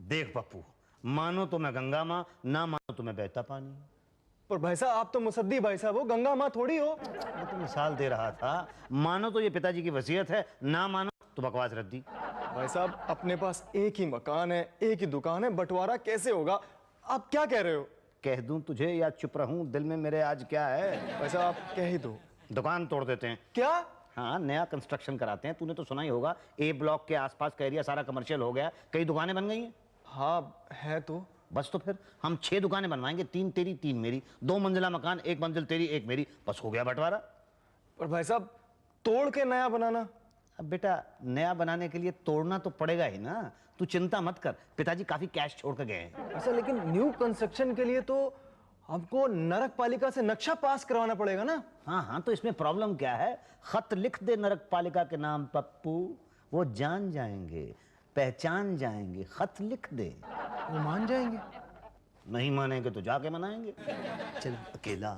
देख पप्पू, मानो तो मैं गंगा माँ, ना मानो तो मैं बहता पानी। पर भाई साहब आप तो मुसद्दी भाई साहब हो, गंगा माँ थोड़ी हो। मैं तो मिसाल दे रहा था, मानो तो ये पिताजी की वसीयत है, ना मानो तो बकवास रद्दी। भाई साहब अपने पास एक ही मकान है, एक ही दुकान है, बंटवारा कैसे होगा? आप क्या कह रहे हो? कह दूं तुझे या चुप रहूं, दिल में मेरे आज क्या है? भाई साहब आप कह ही दो। दुकान तोड़ देते हैं। क्या? हाँ, नया कंस्ट्रक्शन कराते हैं। तूने तो सुना ही होगा, ए ब्लॉक के आसपास का एरिया सारा कमर्शियल हो गया, कई दुकानें बन गई हैं। हाँ है तो। बस तो फिर हम 6 दुकानें बनवाएंगे, 3 तेरी 3 मेरी, 2 मंजिला मकान, 1 मंजिल तेरी 1 मेरी, बस हो गया बंटवारा। पर भाई साहब तोड़ के नया बनाना? अब बेटा नया बनाने के लिए तोड़ना तो पड़ेगा ही ना, तू चिंता मत कर, पिताजी काफी कैश छोड़ कर गए हैं। अच्छा लेकिन न्यू कंस्ट्रक्शन के लिए तो हमको नरक पालिका से नक्शा पास करवाना पड़ेगा ना? हाँ हाँ, तो इसमें प्रॉब्लम क्या है? खत लिख दे नरक पालिका के नाम पप्पू, वो जान जाएंगे, पहचान जाएंगे। खत लिख दे, वो मान जाएंगे। नहीं मानेंगे तो जाके मनाएंगे। चल अकेला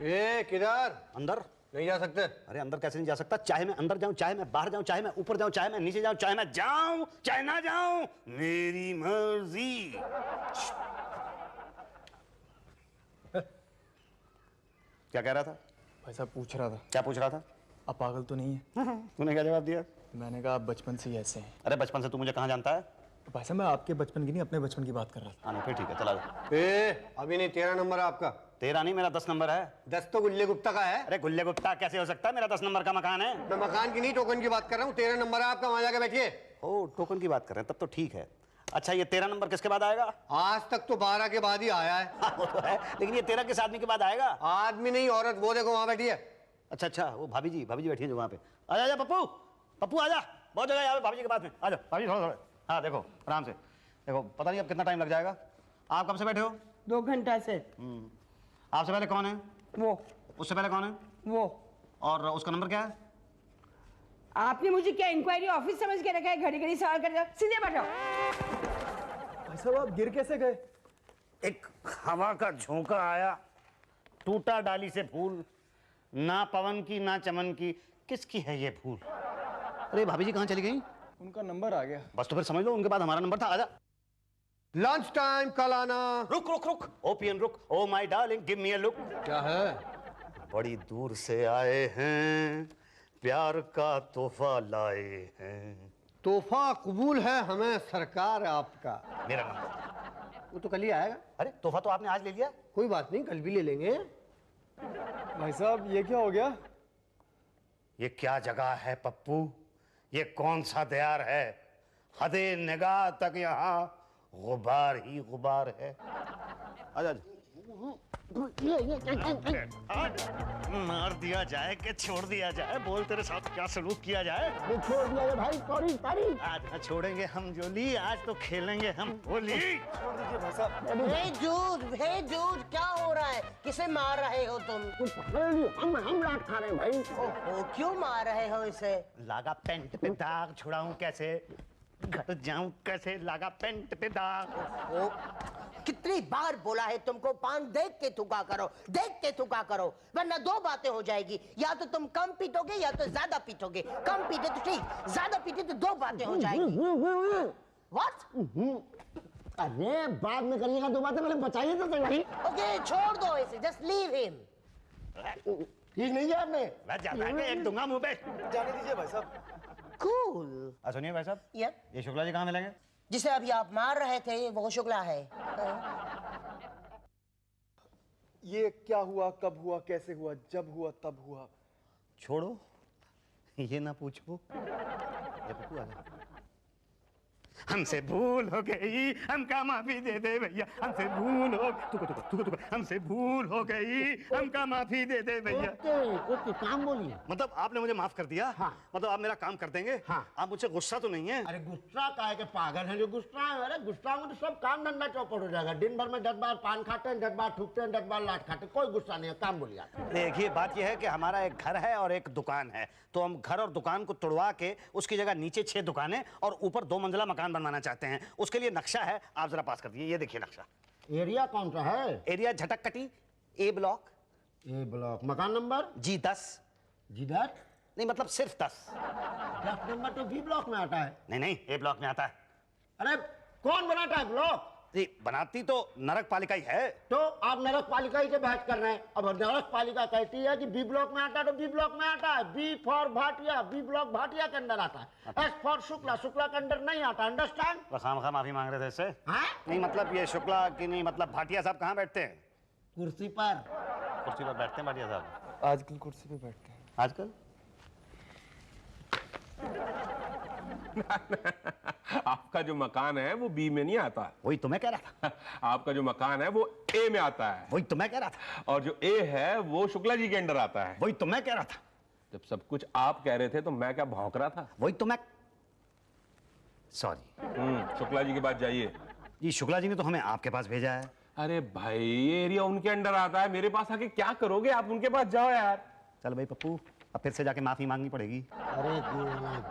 किधर? अंदर नहीं जा सकते। अरे अंदर कैसे नहीं जा सकता? चाहे मैं अंदर जाऊं, चाहे मैं बाहर जाऊं, चाहे मैं ऊपर जाऊं, चाहे मैं नीचे जाऊं, चाहे मैं जाऊं चाहे ना जाऊं, मेरी मर्जी। क्या कह रहा था? भाई साहब पूछ रहा था। क्या पूछ रहा था? आप पागल तो नहीं है? तूने क्या जवाब दिया? मैंने कहा आप बचपन से ही ऐसे हैं। अरे बचपन से तू मुझे कहाँ जानता है? भाई साहब मैं आपके बचपन की नहीं अपने बचपन की बात कर रहा था। हाँ फिर ठीक है, चला जा। अभी नहीं, 13 नंबर है आपका। 13 नहीं, मेरा 10 नंबर है। 10 तो गुल्ले गुप्ता का है। अरे गुल्ले गुप्ता कैसे हो सकता है? मेरा 10 नंबर का मकान है। मैं मकान की नहीं टोकन की बात कर रहा हूँ। 13 नंबर है आपका, वहां जाके बैठिए। ओ टोकन की बात कर रहे हैं, तब तो ठीक है। अच्छा ये 13 नंबर किसके बाद आएगा? आज तक तो 12 के बाद ही आया है। हाँ, वो तो है, लेकिन ये 13 किस आदमी के बाद आएगा? आदमी नहीं औरत, वो देखो वहां बैठी है। अच्छा, वो भाभी जी बैठी है जो वहाँ पे। आजा पप्पू, पप्पू आजा, बहुत जगह यहाँ पे भाभी जी के पास में। आजा भाभी, थोड़ा। हाँ देखो आराम से देखो, पता नहीं अब कितना टाइम लग जाएगा। आप कब से बैठे हो? 2 घंटा से। आपसे पहले कौन है? वो। उससे पहले कौन है? वो। और उसका नंबर क्या है? आपने मुझे क्या इंक्वायरी ऑफिस समझ के रखा है? घड़ी घड़ी सवाल कर जाओ, सीधे बैठो। भाई साहब आप गिर कैसे गए? एक हवा का झोंका आया, टूटा डाली से फूल, ना पवन की ना चमन की, किसकी है ये फूल? अरे भाभी जी कहाँ चली गई? उनका नंबर आ गया। बस तो फिर समझ लो उनके बाद हमारा नंबर था। आजा। लंच टाइम कल आना। रुक रुक रुक, ओपियन रुक, oh my darling give me a look. क्या है? बड़ी दूर से आए हैं, प्यार का तोहफा लाए हैं। तोहफा कबूल है हमें सरकार आपका। मेरा नंबर। वो तो कल ही आएगा। अरे तोहफा तो आपने आज ले लिया। कोई बात नहीं, कल भी ले लेंगे। भाई साहब ये क्या हो गया? ये क्या जगह है पप्पू? ये कौन सा दयार है? हदे निगाह तक यहाँ गुबार ही गुबार है। आजा। मार दिया जाए कि छोड़ दिया जाए? बोल तेरे साथ क्या सलूक किया जाए? छोड़ दिया जाए भाई, सॉरी। आज न छोड़ेंगे हम जोली, आज तो खेलेंगे हम होली। छोड़ दीजिए भाई साहब। हे जूझ क्या हो रहा है? किसे मार रहे हो तुम? हम लाट खा रहे हैं भाई। ओहो, क्यों मार रहे हो इसे? लागा पेंट पे दाग, छुड़ाऊं कैसे? घर जाऊं कैसे? लागा पेंट पे दाग। ओ, कितनी बार बोला है तुमको, पान देख के थूका करो, देख के थूका करो, वरना 2 बातें हो जाएगी। या तो तुम कम पीटोगे या तो ज्यादा पीटोगे। कम पीटे तो ठीक, ज्यादा पीटे तो 2 बातें हो जाएगी। What? अरे बाद में करिएगा 2 बातें, पहले बचाइए तो सही। ओके छोड़ दो इसे, जस्ट लीव हिम। ठीक नहीं किया आपने? मैं जाता है कि एक दूंगा मुंह पे। जाने दीजिए भाई साहब। कूल। सुनिए भाई साहब, यप। ये शुक्ला जी कहाँ मिलेंगे? जिसे अभी आप मार रहे थे वो शुक्ला है। ये क्या हुआ, कब हुआ, कैसे हुआ, जब हुआ तब हुआ? छोड़ो, ये ना पूछो। ये पप्पू आ गया। हमसे भूल हो गई, हमका माफी दे दे भैया। हमसे भूल हो तुको हमसे भूल हो गई, हमका माफी दे दे भैया। ओके काम बोलिए। मतलब आपने मुझे माफ कर दिया? हाँ। मतलब आप मेरा काम कर देंगे? हाँ। आप मुझसे गुस्सा तो नहीं है? अरे गुस्सा का है कि पागल है जो गुस्सा है? अरे गुस्सा में तो सब काम धंधा चौपट हो जाएगा। दिन भर में 10 बार पान खाते हैं, 10 बार थूकते हैं, 10 बार लाट खाते हैं, कोई गुस्सा नहीं है। काम बोलिए आप। देखिए बात यह है कि हमारा एक घर है और एक दुकान है, तो हम घर और दुकान को तोड़वा के उसकी जगह नीचे 6 दुकानें और ऊपर 2 मंजिला मकान बनवाना चाहते हैं। उसके लिए नक्शा है, आप जरा पास कर दीजिए। ये देखिए नक्शा। एरिया कौन सा है? एरिया झटककटी, ए ब्लॉक। ए ब्लॉक। मकान नंबर? जी 10। जिधर? नहीं मतलब सिर्फ 10। 10 नंबर तो बी ब्लॉक में आता है। नहीं ए ब्लॉक में आता है। अरे कौन बनाता है ब्लॉक? जी, बनाती तो नरक पालिका ही है। तो आप नरक पालिका ही से बहस कर रहे हैं। अब नरक पालिका कहती है कि बी ब्लॉक में आता है तो बी ब्लॉक में आता है। B for Bhatia, B block Bhatia के अंदर आता है। एस फॉर शुक्ला, शुक्ला के अंदर नहीं आता। अंडरस्टैंड? खामखा माफी मांग रहे थे इससे। हाँ? नहीं मतलब ये शुक्ला की नहीं, मतलब भाटिया साहब कहाँ बैठते हैं? कुर्सी पर। कुर्सी पर बैठते हैं भाटिया साहब आजकल कुर्सी पे बैठते हैं। आजकल? आपका जो मकान है वो बी में नहीं आता। वही तो मैं कह रहा था। आपका जो मकान है वो ए में आता है, वही तो मैं कह रहा था। और जो ए है वो शुक्ला जी के अंडर आता है। वही तो मैं कह रहा था। जब सब कुछ आप कह रहे थे तो मैं क्या भौंक रहा था? वही तो मैं, सॉरी। शुक्ला जी के पास जाइए। जी शुक्ला जी ने तो हमें आपके पास भेजा है। अरे भाई ये एरिया उनके अंडर आता है, मेरे पास आके क्या करोगे? आप उनके पास जाओ यार। चल भाई पप्पू, अब फिर से जाके माफी मांगनी पड़ेगी। अरे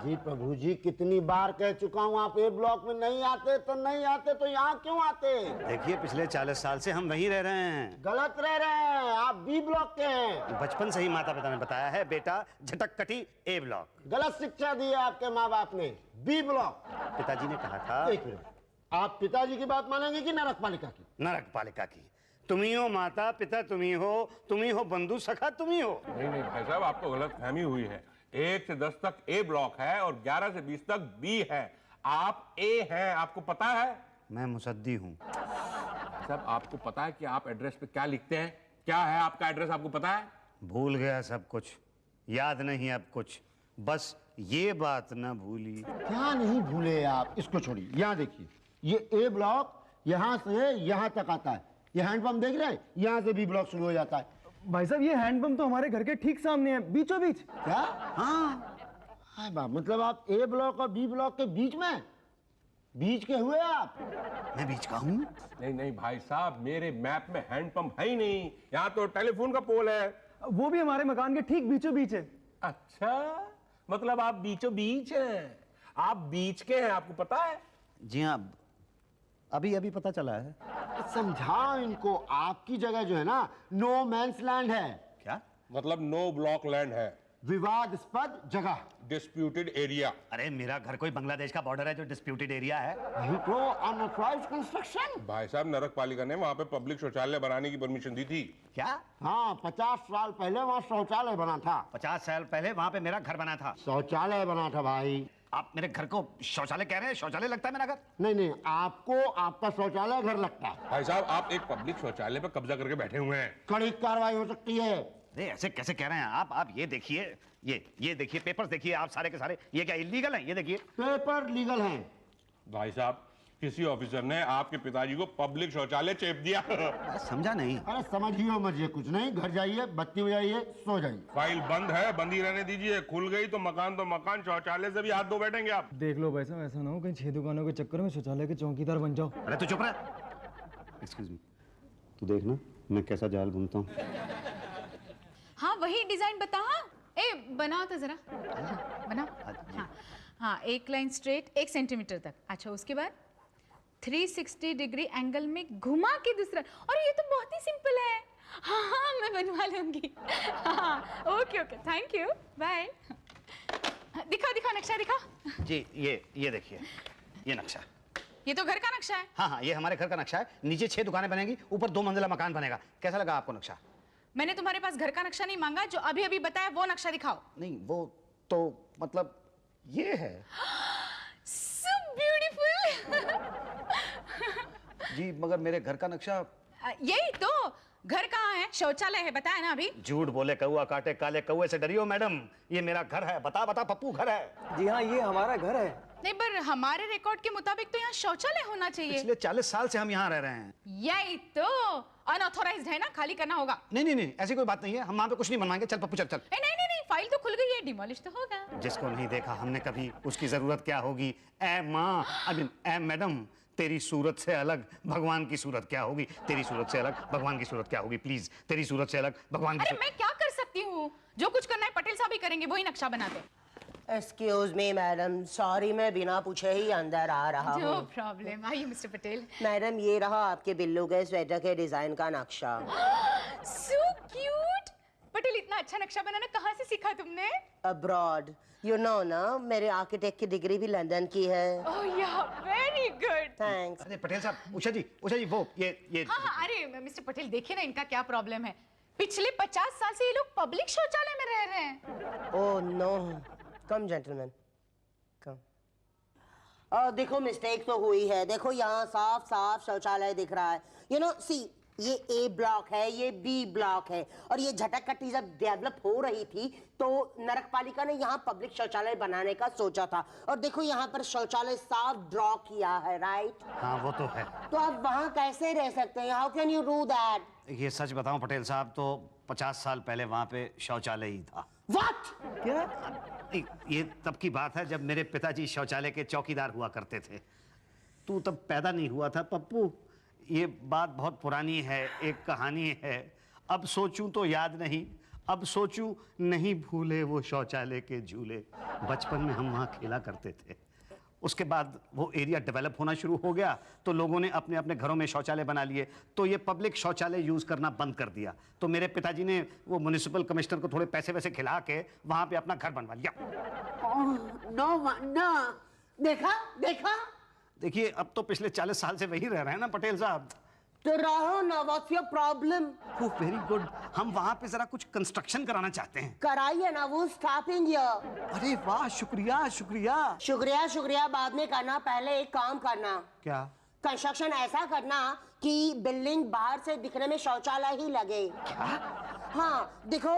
जी प्रभु जी, कितनी बार कह चुका हूँ, आप ए ब्लॉक में नहीं आते तो नहीं आते, तो यहाँ क्यों आते? देखिए पिछले 40 साल से हम वहीं रह रहे हैं। गलत रह रहे हैं, आप बी ब्लॉक के हैं। बचपन से ही माता पिता ने बताया है बेटा झटक कटी ए ब्लॉक। गलत शिक्षा दी है आपके माँ बाप ने। B block. पिताजी ने कहा था। एक मिनट, आप पिताजी की बात मानेंगे कि नरक पालिका की? नरक पालिका की। तुम ही हो माता पिता, तुम ही हो बंधु सखा, तुम ही हो। नहीं नहीं भाई साहब, आपको गलत फहमी हुई है। 1 से 10 तक ए ब्लॉक है और 11 से 20 तक बी है। आप ए हैं, आपको पता है? मैं मुसद्दी हूँ। साहब आपको पता है कि आप एड्रेस पे क्या लिखते हैं? क्या है आपका एड्रेस, आपको पता है? भूल गया सब कुछ, याद नहीं अब कुछ, बस ये बात न भूली। क्या नहीं भूले आप? इसको छोड़िए, यहाँ देखिए, ये ए ब्लॉक यहाँ से यहाँ तक आता है। ये हैंडपंप देख रहे हैं, यहाँ से बी ब्लॉक शुरू हो जाता है। भाई साहब ये हैंडपंप तो हमारे घर के ठीक सामने है, बीचों बीच। क्या? हाँ बाप, मतलब आप ए ब्लॉक और बी ब्लॉक के बीच में, बीच के हुए आप? मैं बीच का हूँ? नहीं नहीं भाई साहब, मेरे मैप में हैंडपंप है ही नहीं, यहाँ तो टेलीफोन का पोल है। वो भी हमारे मकान के ठीक बीचों बीच है। अच्छा, मतलब आप बीचों बीच हैं, आप बीच के हैं, आपको पता है? जी हाँ, अभी अभी पता चला है। समझाओ इनको, आपकी जगह जो है ना नो मैंस लैंड है। क्या मतलब नो ब्लॉक लैंड है, विवादास्पद जगह, डिस्प्यूटेड एरिया। अरे मेरा घर कोई बांग्लादेश का बॉर्डर है जो डिस्प्यूटेड एरिया है। वही तो अनऑथराइज्ड कंस्ट्रक्शन। भाई साहब नरक पालिका ने वहाँ पे पब्लिक शौचालय बनाने की परमिशन दी थी। क्या? हाँ, 50 साल पहले वहाँ शौचालय बना था। 50 साल पहले वहां पे मेरा घर बना था। शौचालय बना था भाई। आप मेरे घर को शौचालय कह रहे हैं? शौचालय लगता है मेरा घर? नहीं नहीं, आपको आपका शौचालय घर लगता है। भाई साहब आप एक पब्लिक शौचालय पे कब्जा करके बैठे हुए हैं। कड़ी कार्रवाई हो सकती है। अरे ऐसे कैसे कह रहे हैं आप ये देखिए, ये देखिए पेपर्स देखिए आप सारे के सारे, ये क्या इलीगल है? ये देखिए पेपर लीगल हैं। भाई साहब किसी ऑफिसर ने आपके पिताजी को पब्लिक शौचालय चेप दिया। समझा नहीं। अरे समझिए मजिए कुछ नहीं, घर जाइए, बत्ती बजाइए, सो जाइए। फाइल बंद है, बंदी रहने दीजिए। खुल गई तो मकान, शौचालय से भी हाथ धो बैठेंगे आप। देख लो भाई साहब, ऐसा ना हो कहीं 6 दुकानों के चक्कर में शौचालय के चौकीदार बन जाओ। अरे तू चुप रह। एक्सक्यूज मी, तू देखना मैं कैसा जाल बुनता हूँ। हाँ वही डिजाइन बता। हाँ ए बनाओ तो जरा, बनाओ। हाँ हाँ, एक लाइन स्ट्रेट 1 सेंटीमीटर तक। अच्छा उसके बाद 360 डिग्री एंगल में घुमा के दूसरा। और ये तो बहुत ही सिंपल है। हाँ हाँ मैं बनवा लूंगी। हाँ okay okay, thank you, bye. दिखा नक्शा दिखा। जी ये देखिए, ये नक्शा। ये तो घर का नक्शा है। हाँ ये हमारे घर का नक्शा है। नीचे 6 दुकानें बनेंगी, ऊपर 2 मंजिला मकान बनेगा। कैसा लगा आपको नक्शा? मैंने तुम्हारे पास घर का नक्शा नहीं मांगा, जो अभी अभी बताया वो नक्शा दिखाओ। नहीं वो तो मतलब ये है। So beautiful। जी मगर मेरे घर का नक्शा। यही तो घर कहाँ है? शौचालय है, बताया ना अभी। झूठ बोले कौआ काटे काले कौए से डरियो मैडम, ये मेरा घर है। बता पप्पू घर है। जी हाँ, ये हमारा घर है। नहीं पर हमारे रिकॉर्ड के मुताबिक तो यहाँ शौचालय होना चाहिए। पिछले 40 साल से हम यहाँ रह रहे हैं। यही तो अनऑथोराइज्ड है ना, खाली करना होगा। नहीं ऐसी कोई बात नहीं है, हम वहाँ पे कुछ नहीं बनवाएंगे। चल पप्पू चल। नहीं, फाइल तो खुल गई है, डिमोलिश तो होगा। जिसको नहीं देखा हमने कभी, उसकी जरूरत क्या होगी? ए माँ, ए मैडम, तेरी सूरत से अलग भगवान की सूरत क्या होगी? तेरी सूरत से अलग भगवान की सूरत क्या होगी? प्लीज तेरी सूरत से अलग भगवान की। अरे मैं क्या कर सकती हूँ? जो कुछ करना है पटेल साहब ही करेंगे, वही नक्शा बनाते। एक्सक्यूज मी मैडम, सॉरी मैं बिना पूछे ही अंदर आ रहा नो हूँ। प्रॉब्लम, आइए मिस्टर पटेल। मैडम ये रहा आपके बिल्लू के स्वेटर के डिजाइन का नक्शा। So cute. पटेल इतना अच्छा नक्शा बनाना कहाँ से सीखा तुमने? अब्रॉड, You know ना, मेरे आर्किटेक्ट की डिग्री भी लंदन की है। Oh yeah, very good. Thanks. अरे पटेल साहब, उषा जी वो ये हाँ, अरे मिस्टर पटेल देखिए ना इनका क्या प्रॉब्लम है। पिछले 50 साल से ये लोग पब्लिक शौचालय में रह रहे हैं। ओह नो, कम जेंटलमैन, कम। देखो मिस्टेक तो हुई है। देखो यहाँ साफ साफ शौचालय दिख रहा है। यू नो सी, ये ए ब्लॉक है, ये बी ब्लॉक है, और ये झटककट्टी जब डेवलप हो रही थी तो नरक पालिका ने यहाँ पब्लिक शौचालय बनाने का सोचा था। और देखो यहाँ पर शौचालय साफ ड्रॉ किया है, राइट? हाँ वो तो है। तो आप वहाँ कैसे रह सकते हैं? How can you do that? ये सच बताऊं पटेल साहब, तो 50 साल पहले वहां पे शौचालय ही था। व्हाट? क्या? ये तब की बात है जब मेरे पिताजी शौचालय के चौकीदार हुआ करते थे। तू तब पैदा नहीं हुआ था पप्पू। ये बात बहुत पुरानी है, एक कहानी है। अब सोचूं तो याद नहीं, अब सोचूं नहीं भूले वो शौचालय के झूले। बचपन में हम वहाँ खेला करते थे। उसके बाद वो एरिया डेवलप होना शुरू हो गया तो लोगों ने अपने अपने घरों में शौचालय बना लिए, तो ये पब्लिक शौचालय यूज करना बंद कर दिया। तो मेरे पिताजी ने वो म्युनिसिपल कमिश्नर को थोड़े पैसे वैसे खिला के वहां पे अपना घर बनवा लिया। No wonder. देखा देखा, देखिए अब तो पिछले 40 साल से वही रह रहे हैं ना पटेल साहब। तो रहो ना, what's your problem? Very good. हम वहां पे जरा कुछ कंस्ट्रक्शन कराना चाहते हैं। कराइए ना, वो स्टॉपिंग हियर। अरे वाह, शुक्रिया शुक्रिया। शुक्रिया शुक्रिया बाद में करना, पहले एक काम करना। क्या? कंस्ट्रक्शन ऐसा करना कि बिल्डिंग बाहर से दिखने में शौचालय ही लगे। क्या? हाँ देखो,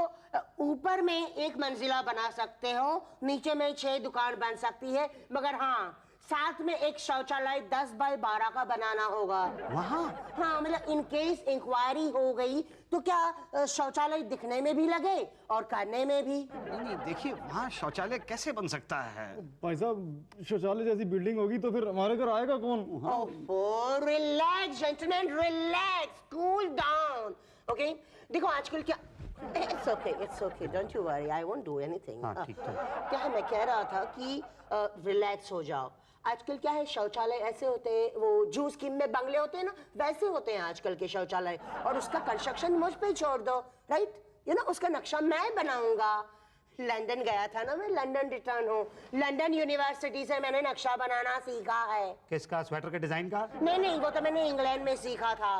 ऊपर में एक मंजिला बना सकते हो, नीचे में 6 दुकान बन सकती है, मगर हाँ साथ में एक शौचालय 10 बाय 12 का बनाना होगा वहाँ? हाँ, मतलब इन केस इंक्वायरी हो गई तो क्या शौचालय दिखने में भी लगे और करने में भी। नहीं देखिए, वहाँ शौचालय कैसे बन सकता है? भाई साहब, शौचालय जैसी बिल्डिंग होगी तो फिर हमारे घर आएगा कौन? ओहो, relax gentleman, relax, cool down, okay? देखो आजकल क्या, it's okay, don't you worry, I won't do anything. हाँ, ठीक है। क्या है, मैं कह रहा था कि रिलैक्स हो जाओ। आजकल क्या है, शौचालय ऐसे होते हैं, वो जू स्कीम में बंगले होते हैं ना, वैसे होते हैं आजकल के शौचालय, और उसका कंस्ट्रक्शन मुझ पे छोड़ दो, राइट? यू नो, उसका नक्शा मैं बनाऊंगा। लंदन गया था ना मैं, लंदन रिटर्न हूँ, लंदन यूनिवर्सिटी से मैंने नक्शा बनाना सीखा है। किसका? स्वेटर के डिजाइन का? नहीं, वो तो मैंने इंग्लैंड में सीखा था।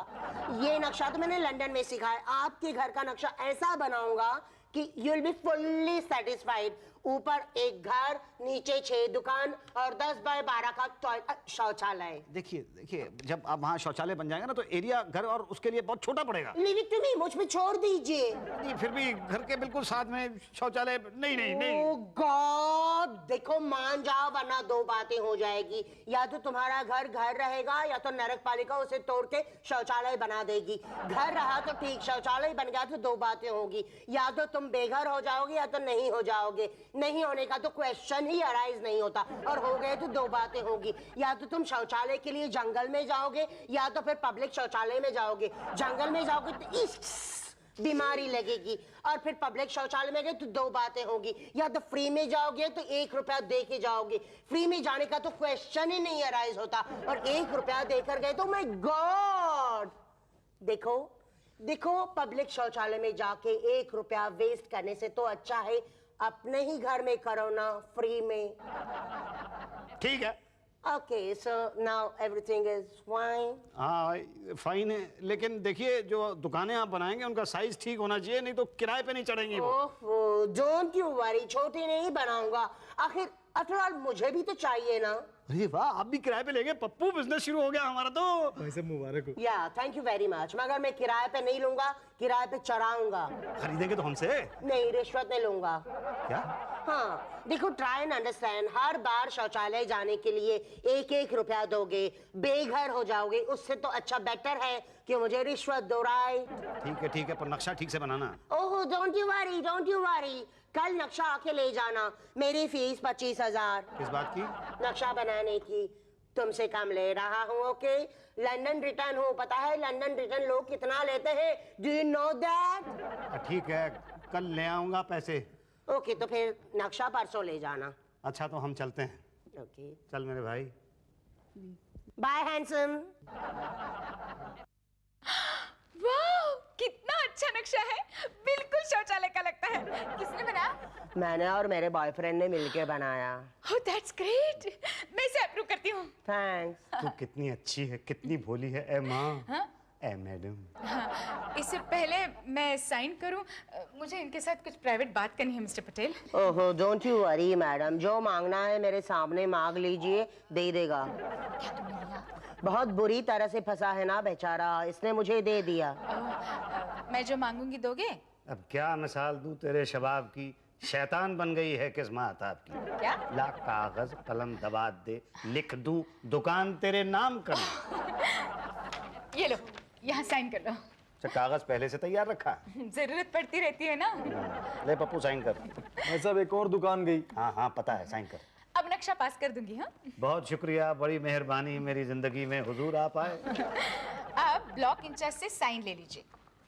ये नक्शा तो मैंने लंदन में सीखा है। आपके घर का नक्शा ऐसा बनाऊंगा कि you will be fully satisfied. ऊपर एक घर, नीचे 6 दुकान और 10 बाय 12 का शौचालय। देखिए जब आप वहाँ शौचालय बन जाएगा ना तो एरिया घर और उसके लिए बहुत छोटा पड़ेगा। लीव इट टू मी, मुझ पे छोड़ दीजिए। नहीं, फिर भी घर के बिल्कुल साथ में शौचालय। नहीं। ओह गॉड, देखो मान जाओ वरना 2 बातें हो जाएगी। या तो तुम्हारा घर घर रहेगा या तो नरक पालिका उसे तोड़ के शौचालय बना देगी। घर रहा तो ठीक, शौचालय बन गया तो 2 बातें होगी, या तो तुम बेघर हो जाओगे या तो नहीं हो जाओगे। नहीं होने का तो क्वेश्चन ही अराइज नहीं होता, और हो गए तो 2 बातें होगी, या तो तुम शौचालय के लिए जंगल में जाओगे या तो फिर पब्लिक शौचालय में जाओगे। जंगल में जाओगे तो बीमारी लगेगी, और फिर पब्लिक शौचालय में गए तो 2 बातें होगी, या तो फ्री में जाओगे तो 1 रुपया दे के जाओगे। फ्री में जाने का तो क्वेश्चन ही नहीं अराइज होता, और 1 रुपया देकर गए तो माय गॉड। देखो पब्लिक शौचालय में जाके 1 रुपया वेस्ट करने से तो अच्छा है अपने ही घर में करो ना, फ्री में। ठीक है। Okay, so now everything is fine. हाँ फाइन है, लेकिन देखिए जो दुकानें आप बनाएंगे उनका साइज ठीक होना चाहिए, नहीं तो किराए पे नहीं चढ़ेंगी वो। ओहो, डोंट यू वरी, छोटी नहीं बनाऊंगा। आखिर आफ्टर ऑल मुझे भी तो चाहिए ना। अरे वाह, आप भी किराए पे लेंगे? पप्पू, बिजनेस शुरू हो गया हमारा तो। भाई साहब मुबारक हो। या थैंक यू वेरी मच, मगर मैं किराए पे नहीं लूंगा, किराए पे चढ़ाऊंगा। खरीदेंगे तो हमसे? नहीं, रिश्वत नहीं लूंगा। क्या? हाँ देखो, ट्राई एंड अंडरस्टैंड, हर बार शौचालय जाने के लिए 1-1 रुपया दोगे, बेघर हो जाओगे, उससे तो अच्छा बेटर है कि मुझे रिश्वत दो, राइट? ठीक है, पर नक्शा ठीक से बनाना। ओहो, डोंट यू वरी, कल नक्शा आके ले जाना। मेरी फीस 25,000। किस बात की? नक्शा बनाने की। तुमसे कम ले रहा हूँ, ओके? लंदन रिटर्न हूँ, पता है लंदन रिटर्न लोग कितना लेते हैं? Do you know that? ठीक है, कल ले आऊंगा पैसे। ओके, तो फिर नक्शा परसों ले जाना। अच्छा तो हम चलते हैं। ओके, चल मेरे भाई। Bye handsome. वाह कितना अच्छा नक्शा है, बिल्कुल शौचालय का लगता है। किसने बनाया? मैंने और मेरे बॉयफ्रेंड ने मिलके बनाया। ओह दैट्स ग्रेट, मैं इसे अप्रूव करती हूँ। थैंक्स। तू कितनी अच्छी है, कितनी भोली है। ए माँ, हाँ? ए मैडम। हाँ, इससे पहले मैं साइन करूं, मुझे इनके साथ कुछ प्राइवेट बात करनी है मिस्टर पटेल। ओहो, डोंट यू वरी मैडम, जो मांगना है मेरे सामने मांग लीजिए, दे देगा। क्या तुमने लिया? बहुत बुरी तरह से फंसा है ना बेचारा, इसने मुझे दे दिया। मैं जो मांगूंगी दोगे? अब क्या मिसाल दूं तेरे शबाब की, शैतान बन गई है किस्मत आपकी। क्या? ला कागज कलम दबा दे, लिख दूं दुकान तेरे नाम कर दूं। ये लो, यहाँ साइन कर लो। अच्छा, कागज पहले से तैयार रखा है? जरूरत पड़ती रहती है ना। ले पप्पू साइन कर। भाई साहब एक और दुकान गई। हाँ हाँ पता है, साइन कर। अब नक्शा पास कर दूंगी। हाँ, बहुत शुक्रिया, बड़ी मेहरबानी, मेरी जिंदगी में हुजूर आप आए। अब ब्लॉक इंचार्ज से साइन ले लीजिए।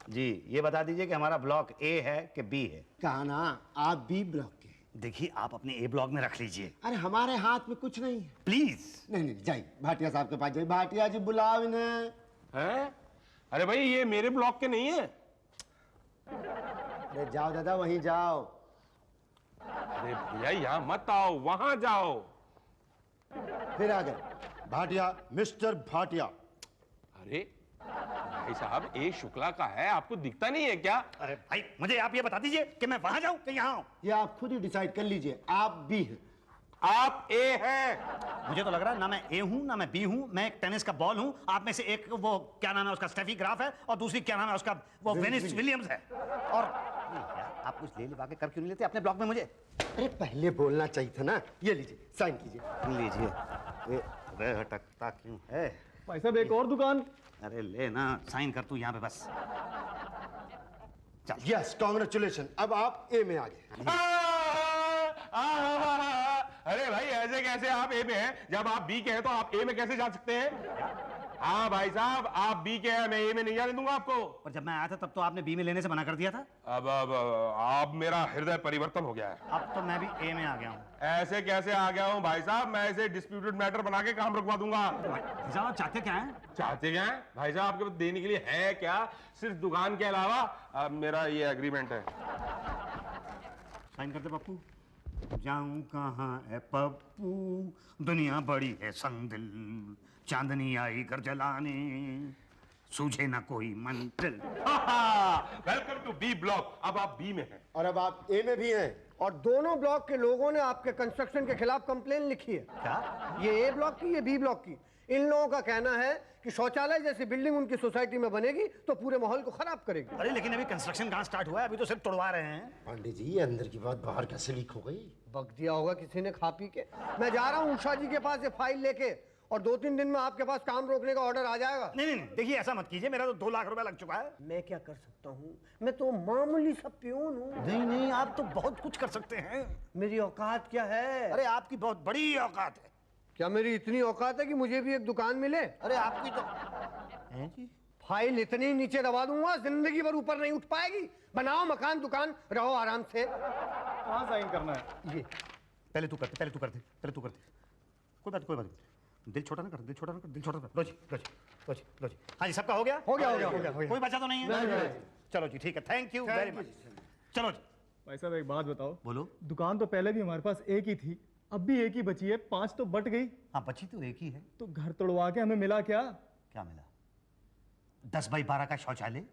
जी, ये बता दीजिए कि हमारा ब्लॉक ए है कि बी है? कहा ना आप बी ब्लॉक के। देखिए, आप अपने ए ब्लॉक में रख लीजिए अरे हमारे हाथ में कुछ नहीं है। प्लीज। नहीं नहीं, जाइए भाटिया साहब के पास जाइए। भाटिया जी बुलाओ इन्हें। हैं? अरे भाई ये मेरे ब्लॉक के नहीं है। अरे जाओ दादा, वहीं जाओ। अरे भैया यहाँ मत आओ, वहां जाओ। फिर आ गए भाटिया, मिस्टर भाटिया। अरे भाई साहब, ए शुक्ला का है, आपको दिखता नहीं है क्या? अरे भाई, मुझे आप ये बता दीजिए कि मैं वहां जाऊं कि यहाँ आऊं? ये आप खुद ही डिसाइड कर लीजिए, आप बी हैं। आप ए हैं। मुझे तो लग रहा है ना मैं ए हूं ना मैं बी हूं, मैं एक टेनिस का बॉल हूं। आप में से एक वो क्या नाम है उसका, स्टेफी ग्राफ है, और दूसरी क्या नाम है उसका, वो वेनिस विलियम्स है। और यार, आप कुछ ले के कर क्यों नहीं लेते अपने ब्लॉक में मुझे? अरे पहले बोलना चाहिए था ना। ये लीजिए, साइन कीजिए। लीजिए। ये हटकता क्यों है? भाई साहब एक और दुकान। अरे ले ना, साइन कर तू यहाँ पे बस। चल। यस, कांग्रेचुलेशन, अब आप ए में आ गए। अरे भाई, ऐसे कैसे आप ए में हैं? जब आप बी के हैं तो आप ए में कैसे जा सकते हैं? हाँ भाई साहब, आप बी के हैं, मैं ए में नहीं जाने दूंगा आपको। पर जब मैं आया था तब तो आपने बी में लेने से मना कर दिया था। अब मेरा हृदय परिवर्तन हो गया है। अब तो मैं भी ए में आ गया हूँ। ऐसे कैसे आ गया हूँ भाई साहब? मैं ऐसे डिस्प्यूटेड मैटर बना के काम रुकवा दूंगा। आप चाहते क्या हैं? चाहते क्या है भाई साहब? आपके पास देने के लिए है क्या? सिर्फ दुकान के अलावा मेरा ये एग्रीमेंट है। साइन करते पप्पू। जाऊं कहाँ है पप्पू, दुनिया बड़ी है संगदिल, चांदनी आई घर जलाने, सूझे ना कोई मंजिल। Welcome to B block. अब आप बी में हैं। और अब आप ए में भी हैं। और दोनों ब्लॉक के लोगों ने आपके कंस्ट्रक्शन के खिलाफ कंप्लेन लिखी है। क्या? ये ए ब्लॉक की, ये बी ब्लॉक की। इन लोगों का कहना है कि शौचालय जैसी बिल्डिंग उनकी सोसाइटी में बनेगी तो पूरे माहौल को खराब करेगी। अरे लेकिन अभी कंस्ट्रक्शन कहाँ स्टार्ट हुआ है? अभी तो सिर्फ तोड़वा रहे हैं। पांडे जी, ये अंदर की बात बाहर कैसे लीक हो गई? बक दिया होगा किसी ने खा पी के। मैं जा रहा हूँ उषा जी के पास ये फाइल लेके, और 2-3 दिन में आपके पास काम रोकने का ऑर्डर आ जाएगा। नहीं नहीं नहीं, देखिए ऐसा मत कीजिए, मेरा तो 2 लाख रुपया लग चुका है। मैं क्या कर सकता हूँ? मैं तो मामूली सा प्यून हूँ। नहीं नहीं, आप तो बहुत कुछ कर सकते हैं। मेरी औकात क्या है? अरे आपकी बहुत बड़ी औकात है। क्या मेरी इतनी औकात है कि मुझे भी एक दुकान मिले? अरे आपकी तो हैं जी। फाइल इतनी नीचे दबा दूंगा, जिंदगी भर ऊपर नहीं उठ पाएगी। बनाओ मकान दुकान, रहो आराम से। कहाँ साइन करना है? ये पहले तू कर दे, कोई बात नहीं। दिल छोटा ना कर, दिल छोटा ना कर, दिल छोटा कर। लो जी। हाँ जी, सबका हो गया? हो गया। कोई बचा तो नहीं है? चलो जी, ठीक है, थैंक यू वेरी मच। चलो जी। भाई साहब एक बात बताओ। बोलो। दुकान तो पहले भी हमारे पास एक ही थी, अब भी एक ही बची है, 5 तो बट गई। हाँ, बची तो एक ही है। तो घर तोड़वा के हमें मिला क्या? क्या मिला? 10 बाई 12 का शौचालय।